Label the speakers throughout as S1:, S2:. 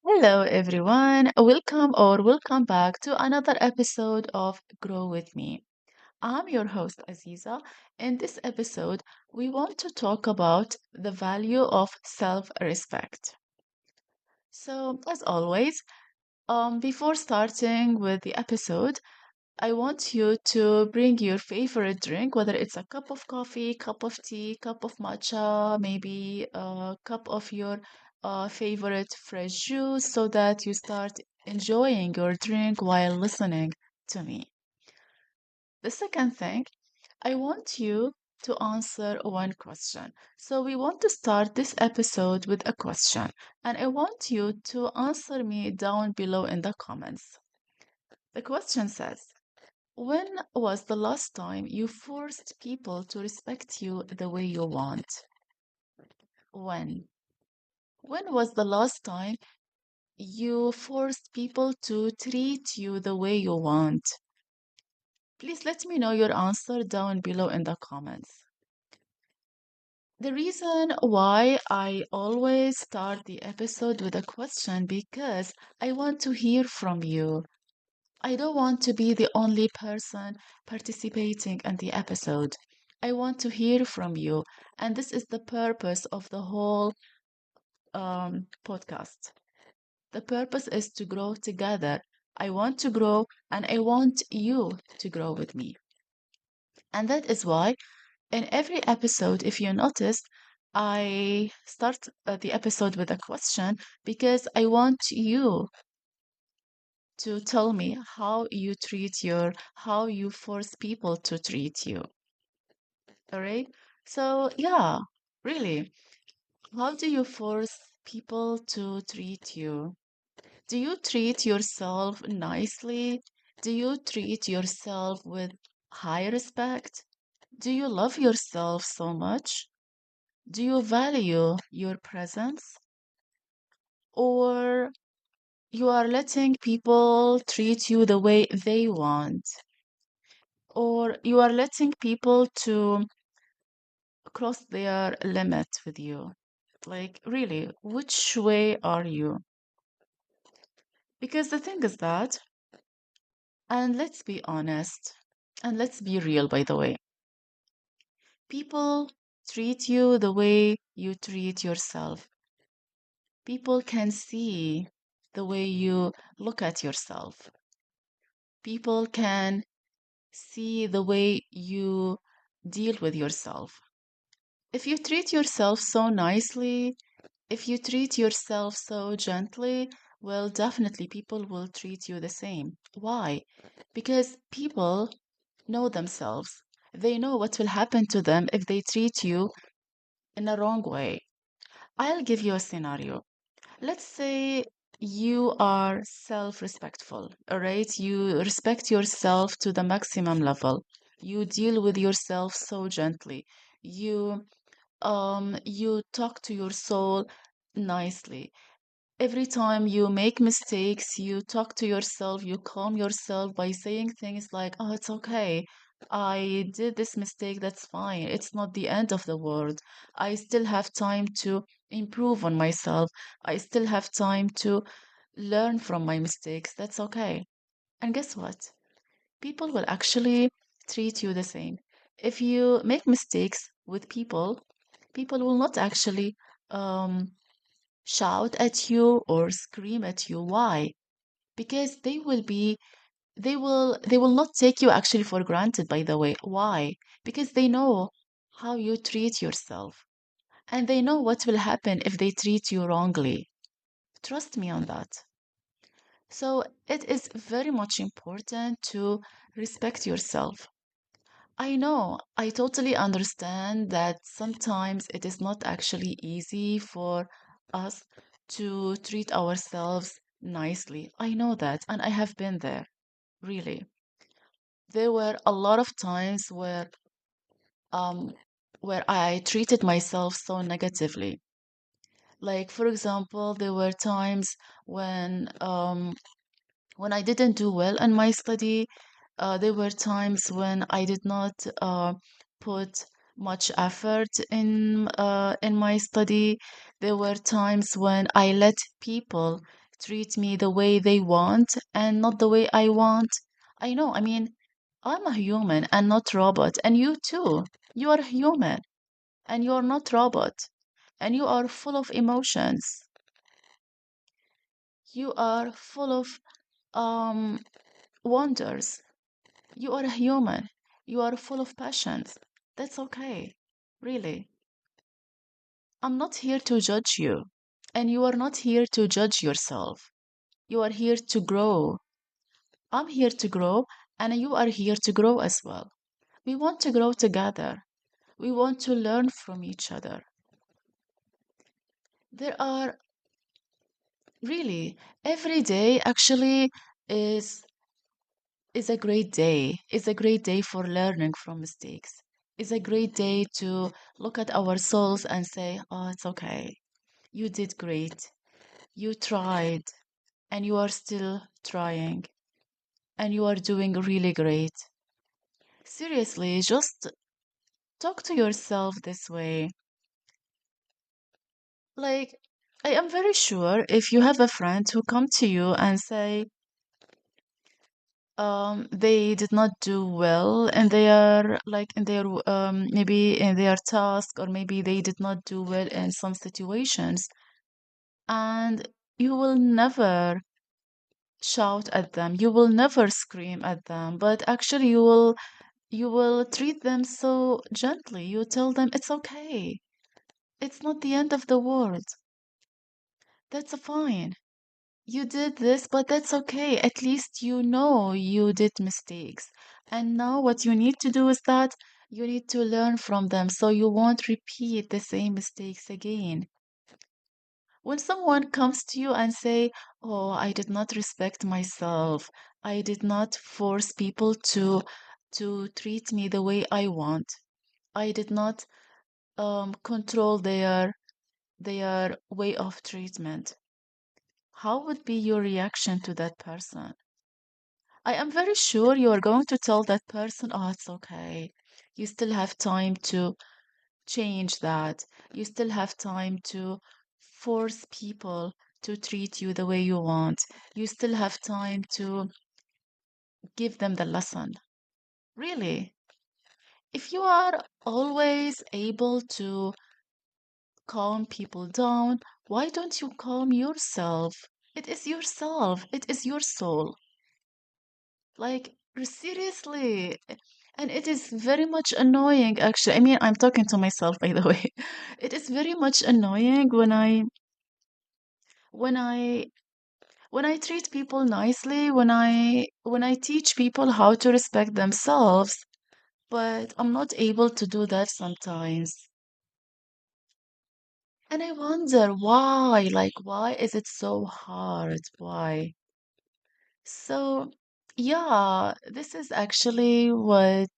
S1: Hello, everyone. Welcome back to another episode of Grow With Me. I'm your host, Aziza. In this episode, we want to talk about the value of self-respect. So, as always, before starting with the episode, I want you to bring your favorite drink, whether it's a cup of coffee, cup of tea, cup of matcha, maybe a cup of your favorite fresh juice, so that you start enjoying your drink while listening to me. The second thing, I want you to answer one question. So, we want to start this episode with a question, and I want you to answer me down below in the comments. The question says, when was the last time you forced people to respect you the way you want? When? When was the last time you forced people to treat you the way you want? Please let me know your answer down below in the comments. The reason why I always start the episode with a question because I want to hear from you. I don't want to be the only person participating in the episode. I want to hear from you. And this is the purpose of the whole podcast. The purpose is to grow together. I want to grow and I want you to grow with me. And that is why in every episode, if you noticed, I start the episode with a question because I want you to tell me how you force people to treat you. All right. So, yeah, really, how do you force people to treat you? Do you treat yourself nicely? Do you treat yourself with high respect? Do you love yourself so much? Do you value your presence? Or you are letting people treat you the way they want? Or you are letting people to cross their limit with you? Like, really, which way are you? Because the thing is that, and let's be honest, and let's be real, by the way, people treat you the way you treat yourself. People can see the way you look at yourself. People can see the way you deal with yourself. If you treat yourself so nicely, if you treat yourself so gently, well, definitely people will treat you the same. Why? Because people know themselves. They know what will happen to them if they treat you in a wrong way. I'll give you a scenario. Let's say you are self-respectful, all right? You respect yourself to the maximum level. You deal with yourself so gently. You talk to your soul nicely. Every time you make mistakes, you talk to yourself, you calm yourself by saying things like, oh, it's okay. I did this mistake, that's fine. It's not the end of the world. I still have time to improve on myself. I still have time to learn from my mistakes. That's okay. And guess what? People will actually treat you the same. If you make mistakes with people, people will not actually um, shout at you or scream at you. Why? Because they will not take you actually for granted, by the way. Why? Because they know how you treat yourself and they know what will happen if they treat you wrongly. Trust me on that. So it is very much important to respect yourself. I know, I totally understand that sometimes it is not actually easy for us to treat ourselves nicely. I know that, and I have been there, really. There were a lot of times um where I treated myself so negatively. Like, for example, there were times when I didn't do well in my study. There were times when I did not put much effort in my study. There were times when I let people treat me the way they want and not the way I want. I know, I mean, I'm a human and not robot, and you too. You are human and you are not robot, and you are full of emotions. You are full of um wonders. You are a human. You are full of passions. That's okay. Really. I'm not here to judge you, and you are not here to judge yourself. You are here to grow. I'm here to grow, and you are here to grow as well. We want to grow together. We want to learn from each other. There are really every day actually is is a great day. It's a great day for learning from mistakes. It's a great day to look at our souls and say, "Oh, it's okay. You did great. You tried, and you are still trying, and you are doing really great." Seriously, just talk to yourself this way. Like, I am very sure if you have a friend who come to you and say, they did not do well and they are like in their maybe in their task, or maybe they did not do well in some situations, and you will never shout at them, you will never scream at them, but actually you will treat them so gently. You tell them it's okay, it's not the end of the world, that's fine. You did this, but that's okay. At least you know you did mistakes. And now what you need to do is that you need to learn from them so you won't repeat the same mistakes again. When someone comes to you and say, "Oh, I did not respect myself. I did not force people to treat me the way I want. I did not control their way of treatment." How would be your reaction to that person? I am very sure you are going to tell that person, "Oh, it's okay. You still have time to change that. You still have time to force people to treat you the way you want. You still have time to give them the lesson." Really, if you are always able to calm people down, why don't you calm yourself? It is yourself, it is your soul. Like, seriously. And it is very much annoying, actually. I mean, I'm talking to myself, by the way. It is very much annoying when I when I treat people nicely, when I teach people how to respect themselves, but I'm not able to do that sometimes. And I wonder why, like, why is it so hard? Why? So, yeah, this is actually what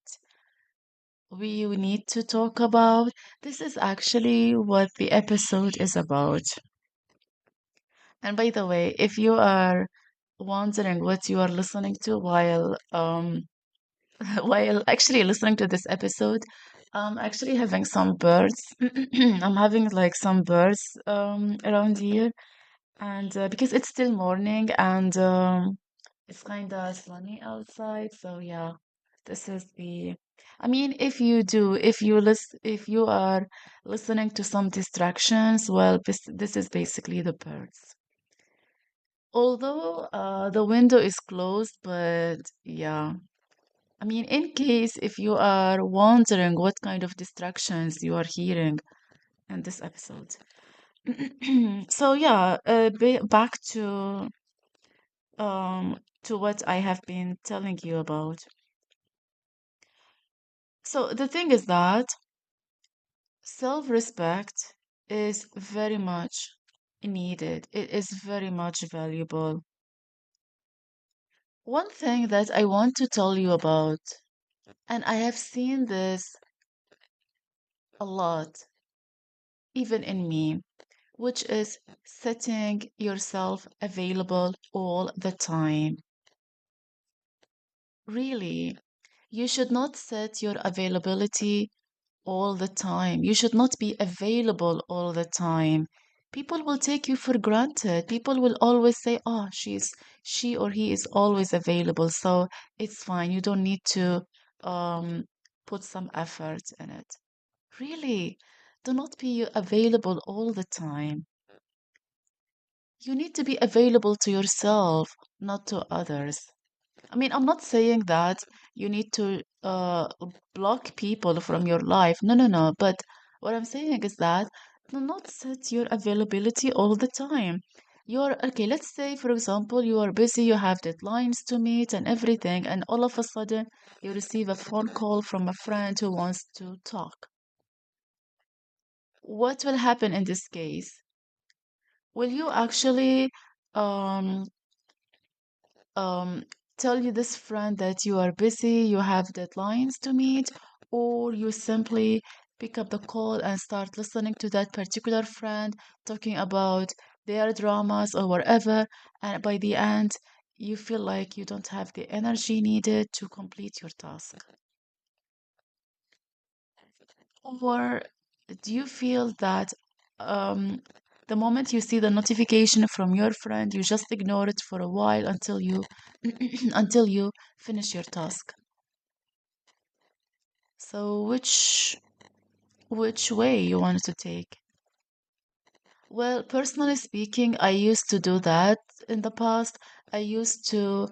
S1: we need to talk about. This is actually what the episode is about. And by the way, if you are wondering what you are listening to while while actually listening to this episode, I'm actually having some birds. I'm having like some birds around here, and because it's still morning and it's kind of sunny outside, so yeah, this is the. I mean, if you are listening to some distractions, well, this is basically the birds. Although the window is closed, but yeah. I mean, in case if you are wondering what kind of distractions you are hearing in this episode. So yeah, back to what I have been telling you about. So the thing is that self-respect is very much needed. It is very much valuable. One thing that I want to tell you about, and I have seen this a lot, even in me, which is setting yourself available all the time. Really, you should not set your availability all the time. You should not be available all the time. people will take you for granted. People will always say, "Oh, she or he is always available, so it's fine. You don't need to um put some effort in it." Really, do not be available all the time. You need to be available to yourself, not to others. I mean, I'm not saying that you need to block people from your life. No, no, no. But what I'm saying is that do not set your availability all the time. You're okay, let's say, for example, you are busy, you have deadlines to meet and everything, and all of a sudden you receive a phone call from a friend who wants to talk. What will happen in this case? Will you actually um, um, tell you this friend that you are busy, you have deadlines to meet, or you simply pick up the call and start listening to that particular friend talking about their dramas or whatever, and by the end, you feel like you don't have the energy needed to complete your task? Or do you feel that um, the moment you see the notification from your friend, you just ignore it for a while until you until you finish your task? So which way you wanted to take? Well, personally speaking, I used to do that in the past. I used to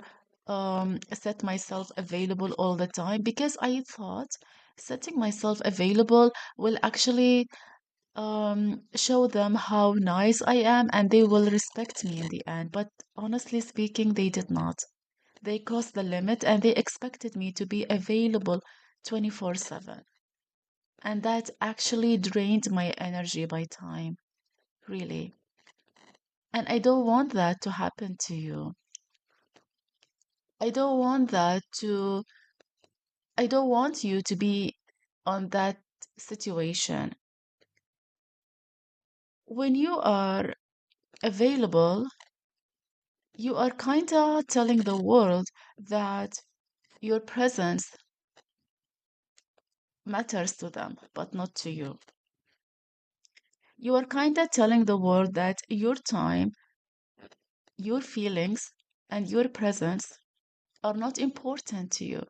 S1: set myself available all the time because I thought setting myself available will actually show them how nice I am and they will respect me in the end. But honestly speaking, they did not. They crossed the limit and they expected me to be available 24/7. And that actually drained my energy by time, really. And I don't want that to happen to you. I don't want that to, I don't want you to be on that situation. When you are available, you are kind of telling the world that your presence matters to them, but not to you. You are kind of telling the world that your time, your feelings, and your presence are not important to you.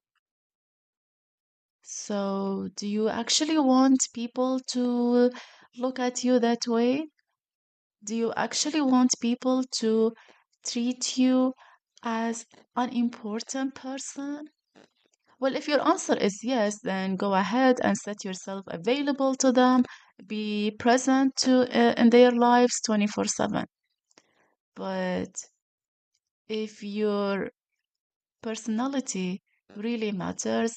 S1: So, do you actually want people to look at you that way? Do you actually want people to treat you as an important person? Well, if your answer is yes, then go ahead and set yourself available to them. Be present in their lives 24/7. But if your personality really matters,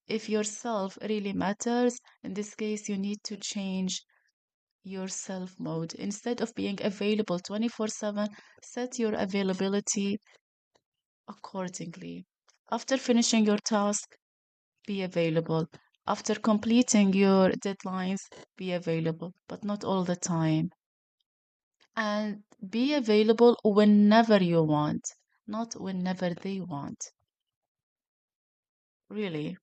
S1: if yourself really matters, in this case, you need to change your self mode. Instead of being available 24/7, set your availability accordingly. After finishing your task, be available. After completing your deadlines, be available, but not all the time. And be available whenever you want, not whenever they want. Really.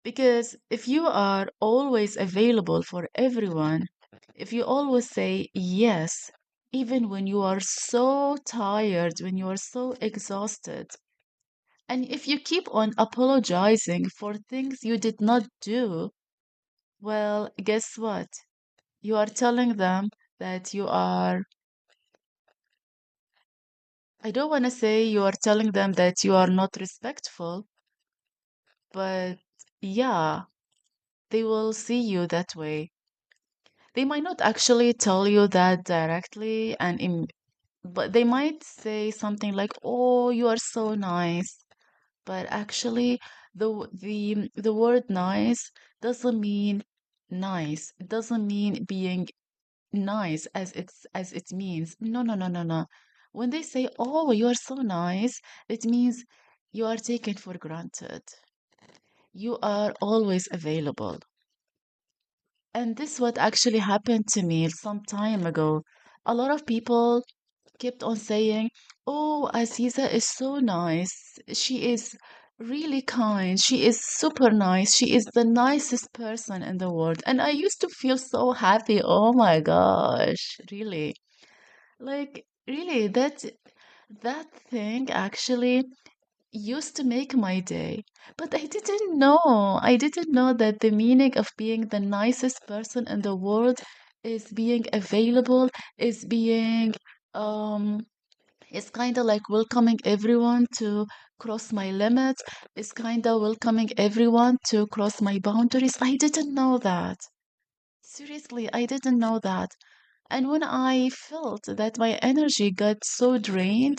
S1: Because if you are always available for everyone, if you always say yes, even when you are so tired, when you are so exhausted, and if you keep on apologizing for things you did not do, well, guess what? You are telling them that you are, I don't want to say you are telling them that you are not respectful, but yeah, they will see you that way. They might not actually tell you that directly, but they might say something like, "Oh, you are so nice." But actually, the word nice doesn't mean nice. It doesn't mean being nice as it means. No, no, no, no, no. When they say, "Oh, you are so nice," it means you are taken for granted. You are always available. And this what actually happened to me some time ago. A lot of people kept on saying, "Oh, Aziza is so nice. She is." really kind. She is super nice. She is the nicest person in the world. And I used to feel so happy. Oh my gosh, really. Like, really, that thing actually used to make my day. But I didn't know. I didn't know that the meaning of being the nicest person in the world is being available, is being um it's kind of like welcoming everyone to cross my limits. It's kind of welcoming everyone to cross my boundaries. I didn't know that. Seriously, I didn't know that. And when I felt that my energy got so drained,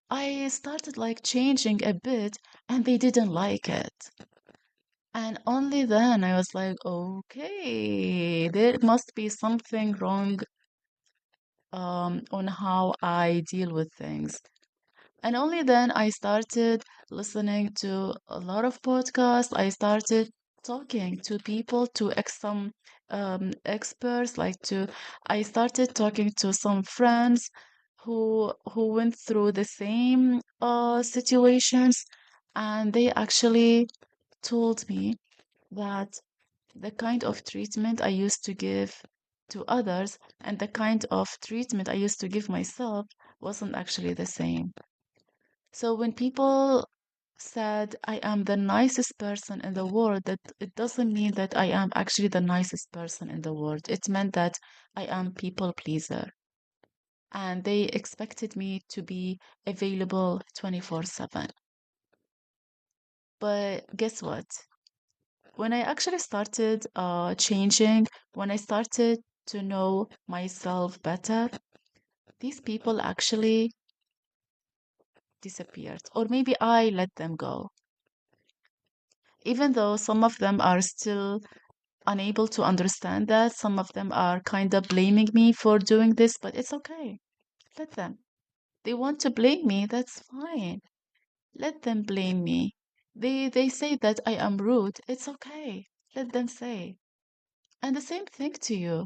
S1: I started like changing a bit and they didn't like it. And only then I was like, okay, there must be something wrong on how I deal with things. And only then I started listening to a lot of podcasts. I started talking to people, to some experts, I started talking to some friends who went through the same situations, and they actually told me that the kind of treatment I used to give to others and the kind of treatment I used to give myself wasn't actually the same. So when people said I am the nicest person in the world, that it doesn't mean that I am actually the nicest person in the world. It meant that I am people pleaser. And they expected me to be available 24/7. But guess what? When I actually started changing, when I started to know myself better, these people actually disappeared. Or maybe I let them go. Even though some of them are still unable to understand that, some of them are kind of blaming me for doing this, but it's okay. Let them. They want to blame me, that's fine. Let them blame me. They say that I am rude. It's okay. Let them say. And the same thing to you.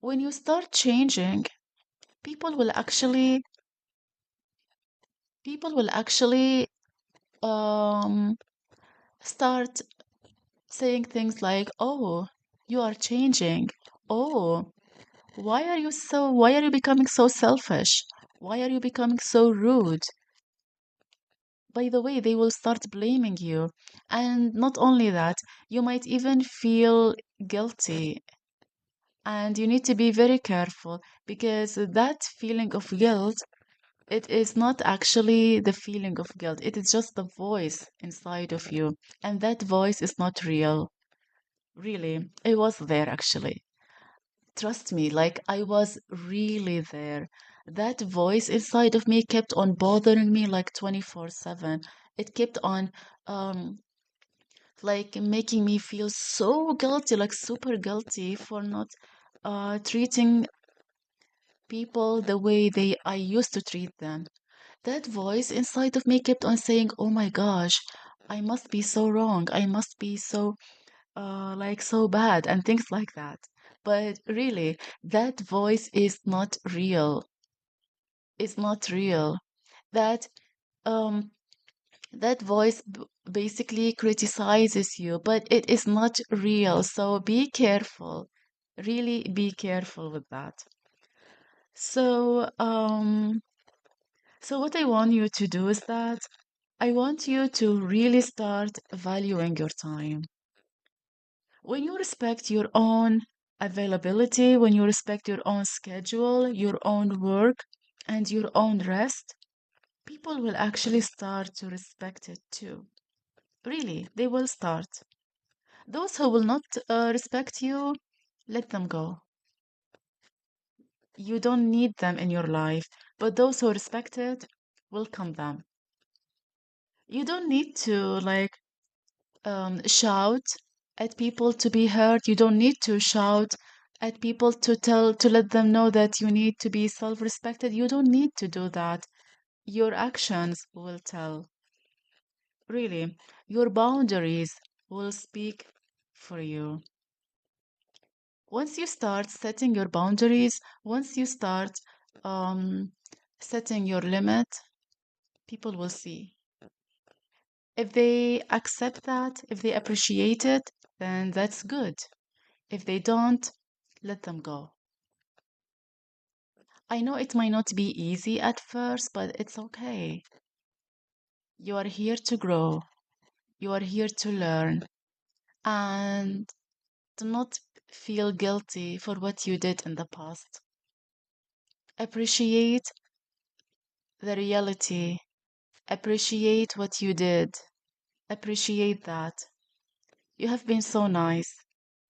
S1: When you start changing, people will actually people will actually um start saying things like, "Oh, you are changing. Oh, why are you becoming so selfish? Why are you becoming so rude?" By the way, they will start blaming you. And not only that, you might even feel guilty. And you need to be very careful because that feeling of guilt, it is not actually the feeling of guilt. It is just the voice inside of you. And that voice is not real. Really, it was there actually. Trust me, like I was really there. That voice inside of me kept on bothering me like 24/7. It kept on um like making me feel so guilty, like super guilty for not treating people the way they I used to treat them. That voice inside of me kept on saying, "Oh my gosh, I must be so wrong. I must be so like so bad," and things like that. But really, that voice is not real. It's not real. That um that voice basically criticizes you, but it is not real. So be careful. Really be careful with that. So so what I want you to do is that I want you to really start valuing your time. When you respect your own availability, when you respect your own schedule, your own work, and your own rest, people will actually start to respect it too. Really, they will start. Those who will not respect you, let them go. You don't need them in your life, but those who respect it, welcome them. You don't need to shout at people to be heard. You don't need to shout at people to let them know that you need to be self-respected. You don't need to do that. Your actions will tell. Really, your boundaries will speak for you. Once you start setting your boundaries, once you start um, setting your limit, people will see. If they accept that, if they appreciate it, then that's good. If they don't, let them go. I know it might not be easy at first, but it's okay. You are here to grow. You are here to learn. And do not feel guilty for what you did in the past. Appreciate the reality. Appreciate what you did. Appreciate that. You have been so nice,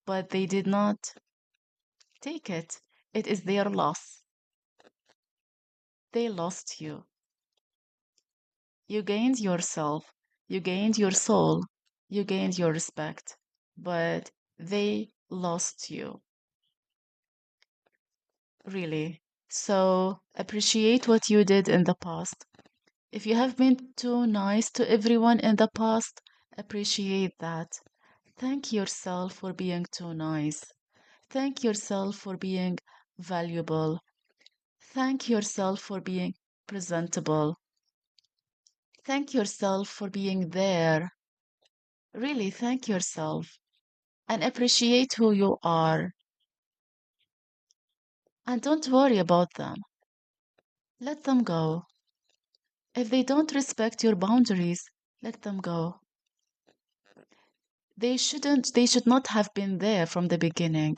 S1: but they did not take it. It is their loss. They lost you. You gained yourself. You gained your soul. You gained your respect. But they lost you. Really. So appreciate what you did in the past. If you have been too nice to everyone in the past, appreciate that. Thank yourself for being too nice. Thank yourself for being valuable. Thank yourself for being presentable. Thank yourself for being there. Really, thank yourself and appreciate who you are. And don't worry about them. Let them go. If they don't respect your boundaries, let them go. They should not have been there from the beginning,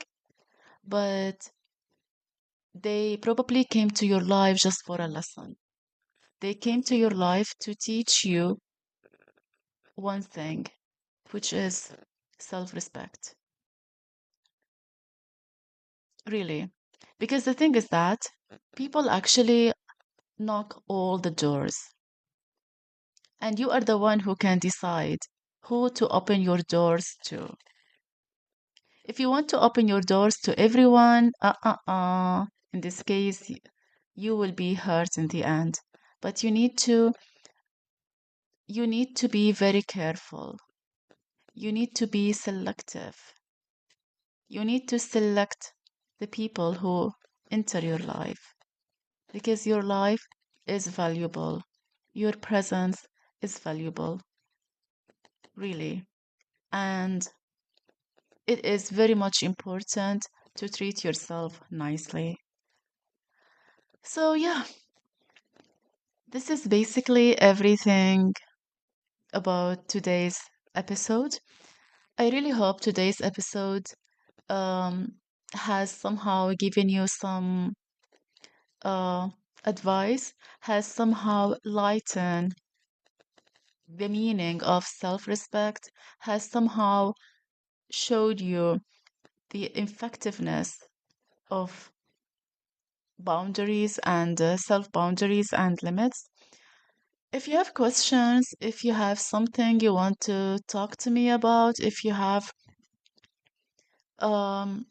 S1: but they probably came to your life just for a lesson. They came to your life to teach you one thing, which is self respect. Really. Because the thing is that people actually knock all the doors, and you are the one who can decide who to open your doors to. If you want to open your doors to everyone, in this case, you will be hurt in the end. But you need to be very careful. You need to be selective. You need to select the people who enter your life because your life is valuable. Your presence is valuable, really. And it is very much important to treat yourself nicely. So, yeah, this is basically everything about today's episode. I really hope today's episode um, has somehow given you some uh, advice, has somehow lightened the meaning of self respect, has somehow showed you the effectiveness of boundaries and self boundaries and limits. If you have questions, if you have something you want to talk to me about, if you have um,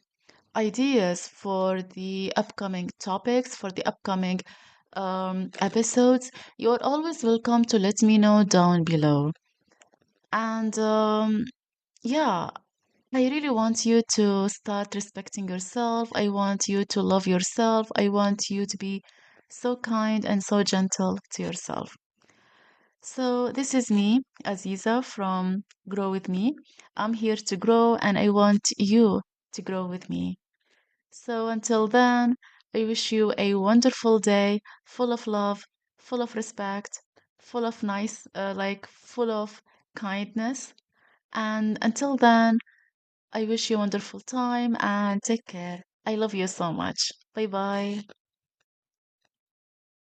S1: ideas for the upcoming topics, for the upcoming episodes, you're always welcome to let me know down below. And yeah, I really want you to start respecting yourself. I want you to love yourself. I want you to be so kind and so gentle to yourself. So, this is me, Aziza from Grow With Me. I'm here to grow and I want you to grow with me. So, until then, I wish you a wonderful day full of love, full of respect, full of nice, full of kindness. And until then, I wish you a wonderful time and take care. I love you so much. Bye bye.